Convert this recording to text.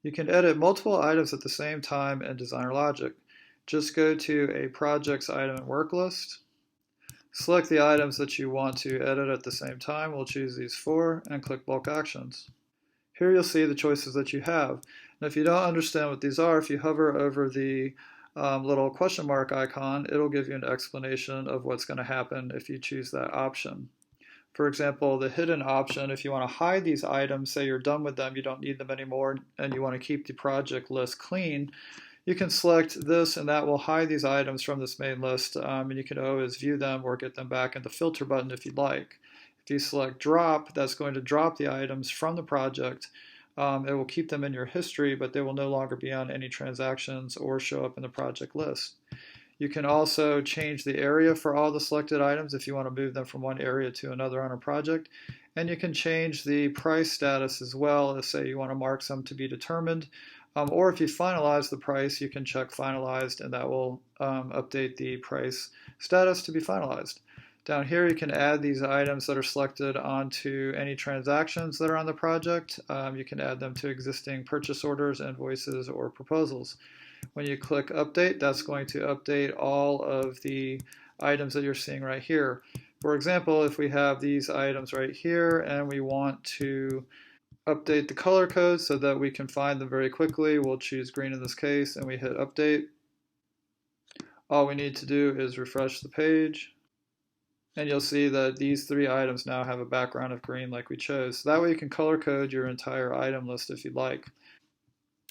You can edit multiple items at the same time in DesignerLogic. Just go to a project's item and work list. Select the items that you want to edit at the same time. We'll choose these four and click Bulk Actions. Here you'll see the choices that you have. And if you don't understand what these are, if you hover over the little question mark icon, it'll give you an explanation of what's going to happen if you choose that option. For example, the hidden option, if you want to hide these items, say you're done with them, you don't need them anymore, and you want to keep the project list clean, you can select this and that will hide these items from this main list, and you can always view them or get them back in the filter button if you'd like. If you select drop, that's going to drop the items from the project. It will keep them in your history, but they will no longer be on any transactions or show up in the project list. You can also change the area for all the selected items if you want to move them from one area to another on a project. And you can change the price status as well, if say you want to mark some to be determined. Or if you finalize the price, you can check finalized and that will update the price status to be finalized. Down here you can add these items that are selected onto any transactions that are on the project. You can add them to existing purchase orders, invoices, or proposals. When you click update, that's going to update all of the items that you're seeing right here. For example, if we have these items right here and we want to update the color code so that we can find them very quickly, we'll choose green in this case and we hit update. All we need to do is refresh the page and you'll see that these three items now have a background of green like we chose. So that way you can color code your entire item list if you'd like.